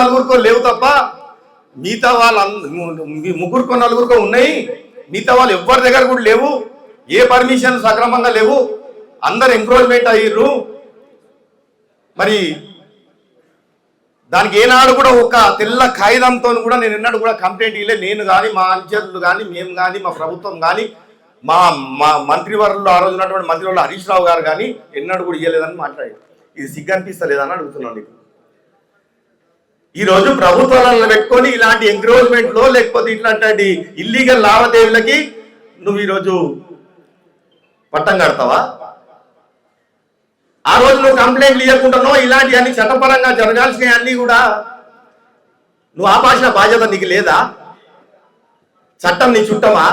నలుగురికో లేవు తప్ప మిగతా వాళ్ళ ముగ్గురుకో నలుగురికో ఉన్నాయి. మిగతా వాళ్ళు ఎవ్వరి దగ్గర కూడా లేవు. ఏ పర్మిషన్ సక్రమంగా లేవు. అందరు ఎంక్రోచ్మెంట్ అయ్యారు. మరి దానికి ఏనాడు కూడా ఒక తెల్ల కాగితంతో కూడా నేను ఎన్నడూ కూడా కంప్లైంట్ ఇవ్వలే. నేను కానీ మా అనుచరులు కానీ మేము కానీ మా ప్రభుత్వం కానీ మా మంత్రివర్యులు ఆ రోజు ఉన్నటువంటి మంత్రివర్యులు హరీష్ రావు గారు కానీ ఎన్నడూ కూడా ఇవ్వలేదని మాట్లాడారు. ఇది సిగ్గు అనిపిస్తలేదని అడుగుతున్నాను నీకు. ఈరోజు ప్రభుత్వాలను పెట్టుకొని ఇలాంటి ఎంక్రోచ్మెంట్లో లేకపోతే ఇట్లాంటి ఇల్లీగల్ లావాదేవీలకి నువ్వు ఈరోజు పట్టం కడతావా? ఆ రోజు నువ్వు కంప్లైంట్లు ఇవ్వకుండానో ఇలాంటి అన్ని చట్టపరంగా జరగాల్సినవి అన్నీ కూడా నువ్వు ఆపాల్సిన బాధ్యత నీకు లేదా? చట్టం నీ చుట్టమా?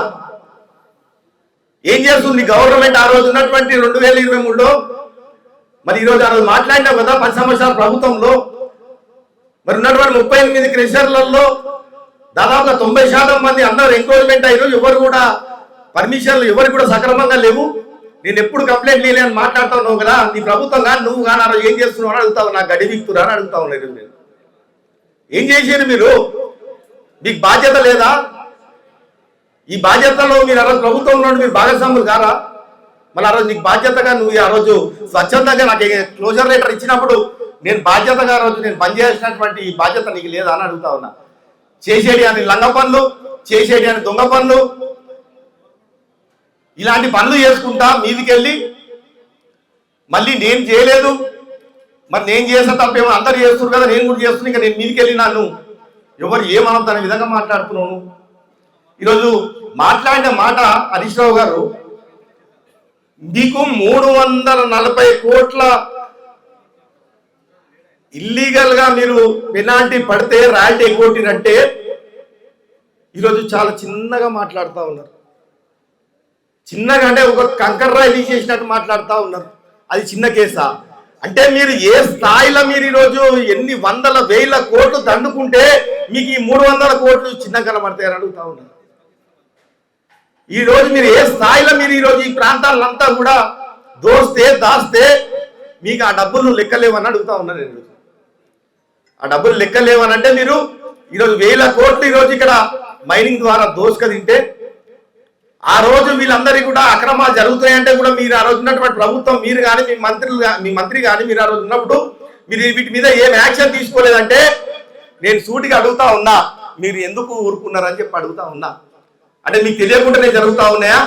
ఏం చేస్తుంది గవర్నమెంట్ ఆ రోజు ఉన్నటువంటి 2023లో? మరి ఈరోజు ఆ రోజు మాట్లాడినావు కదా 10 సంవత్సరాల ప్రభుత్వంలో. మరి ఉన్నటువంటి 38 క్రెషర్లలో దాదాపుగా 90% మంది అందరూ ఎంక్రోచ్మెంట్ అయ్యారు. ఎవరు కూడా పర్మిషన్లు ఎవరు కూడా సక్రమంగా లేవు. నేను ఎప్పుడు కంప్లైంట్ లేని మాట్లాడుతున్నావు కదా. నీ ప్రభుత్వం కానీ నువ్వు కానీ ఆ రోజు ఏం చేస్తున్నావు అని అడుగుతావు. నాకు గడి విక్తురా అని అడుగుతా ఉన్నాను. నేను ఏం చేశారు మీరు? మీకు బాధ్యత లేదా? ఈ బాధ్యతలో మీరు ఆ రోజు ప్రభుత్వంలో మీరు భాగస్వాములు కారా? మళ్ళీ ఆ రోజు నీకు బాధ్యతగా నువ్వు ఆ రోజు స్వచ్ఛందంగా నాకు క్లోజర్ లెటర్ ఇచ్చినప్పుడు నేను బాధ్యతగా ఆ రోజు నేను పనిచేసినటువంటి ఈ బాధ్యత నీకు లేదా అని అడుగుతా ఉన్నా. చేసేటి అని లంగ పనులు, చేసేటి అని దొంగ పనులు, ఇలాంటి పనులు చేసుకుంటా మీదికెళ్ళి మళ్ళీ నేను చేయలేదు, మరి నేను చేసిన తప్పేమో అందరు చేస్తున్నారు కదా నేను కూడా చేస్తున్నా, ఇంకా నేను మీదికెళ్ళి నన్ను ఎవరు ఏమనొద్దు అనే విధంగా మాట్లాడుతున్నాను. ఈరోజు మాట్లాడిన మాట హరీష్ రావు గారు, మీకు 340 కోట్ల ఇల్లీగల్ గా మీరు పెనాల్టీ పడితే రాయల్టీ ఎగ్గొట్టినంటే ఈరోజు చాలా చిన్నగా మాట్లాడుతూ ఉన్నారు. చిన్నగా అంటే ఒక కంకర్రాయి తీసేసినట్టు మాట్లాడుతూ ఉన్నారు. అది చిన్న కేసా? అంటే మీరు ఏ స్థాయిలో మీరు ఈరోజు ఎన్ని వందల వేల కోట్లు దండుకుంటే మీకు ఈ 300 కోట్లు చిన్న కనబడతాయని అడుగుతా ఉన్నారు. ఈ రోజు మీరు ఏ స్థాయిలో మీరు ఈరోజు ఈ ప్రాంతాలంతా కూడా దాస్తే మీకు ఆ డబ్బులు లెక్కలేవని అడుగుతా ఉన్నారు. నేను ఆ డబ్బులు లెక్కలేవని అంటే మీరు ఈరోజు వేల కోట్లు ఈరోజు ఇక్కడ మైనింగ్ ద్వారా దోసుక తింటే ఆ రోజు వీళ్ళందరికీ కూడా అక్రమాలు జరుగుతాయంటే కూడా మీరు ఆ రోజు ఉన్నటువంటి ప్రభుత్వం మీరు కానీ మీ మంత్రి కానీ మీరు ఆ రోజు ఉన్నప్పుడు మీరు వీటి మీద ఏం యాక్షన్ తీసుకోలేదంటే నేను సూటిగా అడుగుతా ఉన్నా, మీరు ఎందుకు ఊరుకున్నారని చెప్పి అడుగుతా ఉన్నా. అంటే మీకు తెలియకుండానే జరుగుతా ఉన్నాయా?